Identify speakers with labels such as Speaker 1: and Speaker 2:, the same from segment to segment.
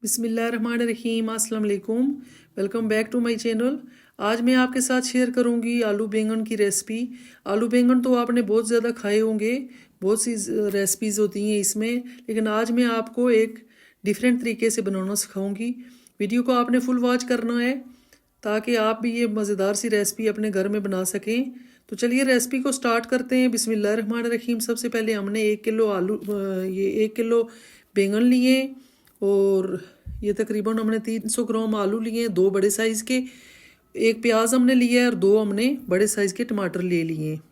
Speaker 1: बिस्मिल्लाहिर्रहमानिर्रहीम, अस्सलाम वालेकुम। Welcome back to my channel. आज मैं आपके साथ शेयर करूंगी आलू बैंगन की रेसिपी। आलू बैंगन तो आपने बहुत ज़्यादा खाए होंगे, बहुत सी रेसिपीज़ होती हैं इसमें, लेकिन आज मैं आपको एक डिफरेंट तरीके से बनाना सिखाऊंगी। वीडियो को आपने फुल वॉच करना है ताकि आप भी ये मज़ेदार सी रेसिपी अपने घर में बना सकें। तो चलिए रेसिपी को स्टार्ट करते हैं। बिस्मिल्लाहिर्रहमानिर्रहीम। सबसे पहले हमने 1 किलो ये 1 किलो बैंगन लिए और ये तकरीबन हमने 300 ग्राम आलू लिए हैं, 2 बड़े साइज़ के। एक प्याज हमने लिया है और 2 हमने बड़े साइज़ के टमाटर ले लिए हैं।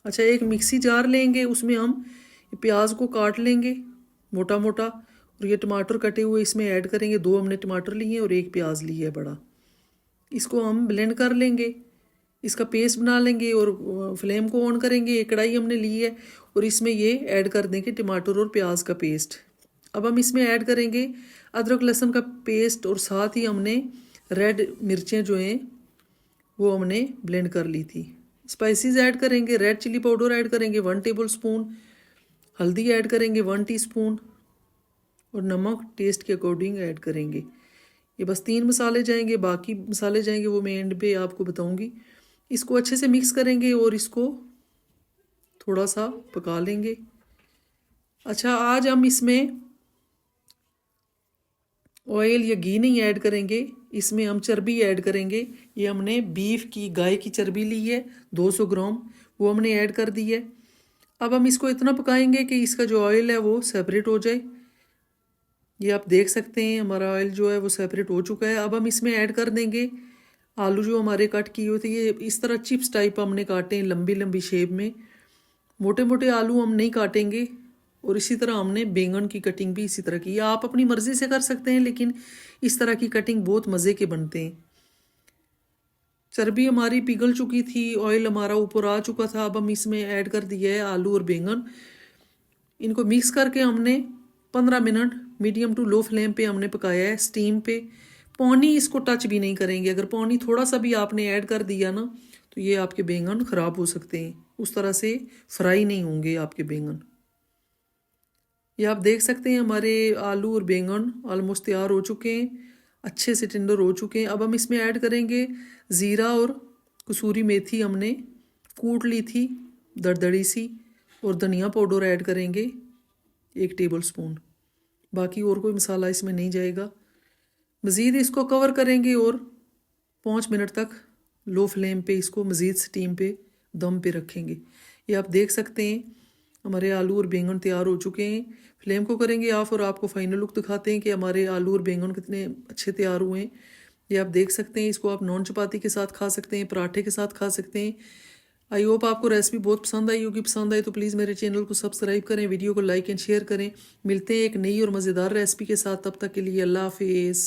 Speaker 1: अच्छा, एक मिक्सी जार लेंगे, उसमें हम प्याज को काट लेंगे मोटा मोटा और ये टमाटर कटे हुए इसमें ऐड करेंगे। 2 हमने टमाटर लिए हैं और एक प्याज लिया है बड़ा। इसको हम ब्लेंड कर लेंगे, इसका पेस्ट बना लेंगे और फ्लेम को ऑन करेंगे। एक कढ़ाई हमने ली है और इसमें ये ऐड कर देंगे टमाटर और प्याज का पेस्ट। अब हम इसमें ऐड करेंगे अदरक लहसुन का पेस्ट और साथ ही हमने रेड मिर्चें जो हैं वो हमने ब्लेंड कर ली थी। स्पाइसेस ऐड करेंगे, रेड चिली पाउडर ऐड करेंगे 1 टेबल स्पून, हल्दी ऐड करेंगे 1 टीस्पून और नमक टेस्ट के अकॉर्डिंग ऐड करेंगे। ये बस 3 मसाले जाएंगे, बाकी मसाले जाएंगे वो मैं एंड पे आपको बताऊंगी। इसको अच्छे से मिक्स करेंगे और इसको थोड़ा सा पका लेंगे। अच्छा, आज हम इसमें ऑयल या घी नहीं ऐड करेंगे, इसमें हम चर्बी ऐड करेंगे। ये हमने बीफ की, गाय की चर्बी ली है 200 ग्राम, वो हमने ऐड कर दी है। अब हम इसको इतना पकाएंगे कि इसका जो ऑयल है वो सेपरेट हो जाए। ये आप देख सकते हैं हमारा ऑयल जो है वो सेपरेट हो चुका है। अब हम इसमें ऐड कर देंगे आलू जो हमारे कट किए हुए थे। ये इस तरह चिप्स टाइप हमने काटे हैं, लंबी लंबी शेप में। मोटे मोटे आलू हम नहीं काटेंगे। और इसी तरह हमने बैंगन की कटिंग भी इसी तरह की। आप अपनी मर्ज़ी से कर सकते हैं, लेकिन इस तरह की कटिंग बहुत मज़े के बनते हैं। चर्बी हमारी पिघल चुकी थी, ऑयल हमारा ऊपर आ चुका था। अब हम इसमें ऐड कर दिया है आलू और बैंगन। इनको मिक्स करके हमने 15 minute medium to low flame पे हमने पकाया है, स्टीम पे। पानी इसको टच भी नहीं करेंगे। अगर पानी थोड़ा सा भी आपने ऐड कर दिया ना तो ये आपके बैंगन ख़राब हो सकते हैं, उस तरह से फ्राई नहीं होंगे आपके बैंगन। ये आप देख सकते हैं हमारे आलू और बैंगन ऑलमोस्ट तैयार हो चुके हैं, अच्छे से टेंडर हो चुके हैं। अब हम इसमें ऐड करेंगे ज़ीरा और कसूरी मेथी, हमने कूट ली थी दरदड़ी सी, और धनिया पाउडर ऐड करेंगे 1 टेबल स्पून। बाकी और कोई मसाला इसमें नहीं जाएगा। मज़ीद इसको कवर करेंगे और 5 मिनट तक लो फ्लेम पे इसको मज़ीद स्टीम पे दम पे रखेंगे। ये आप देख सकते हैं हमारे आलू और बैंगन तैयार हो चुके हैं। फ्लेम को करेंगे ऑफ और आपको फाइनल लुक दिखाते हैं कि हमारे आलू और बैंगन कितने अच्छे तैयार हुए हैं। ये आप देख सकते हैं। इसको आप नॉन चपाती के साथ खा सकते हैं, पराठे के साथ खा सकते हैं। आई होप आपको रेसिपी बहुत पसंद आई होगी। पसंद आई तो प्लीज़ मेरे चैनल को सब्सक्राइब करें, वीडियो को लाइक एंड शेयर करें। मिलते हैं एक नई और मज़ेदार रेसिपी के साथ, तब तक के लिए अल्लाह हाफिज़।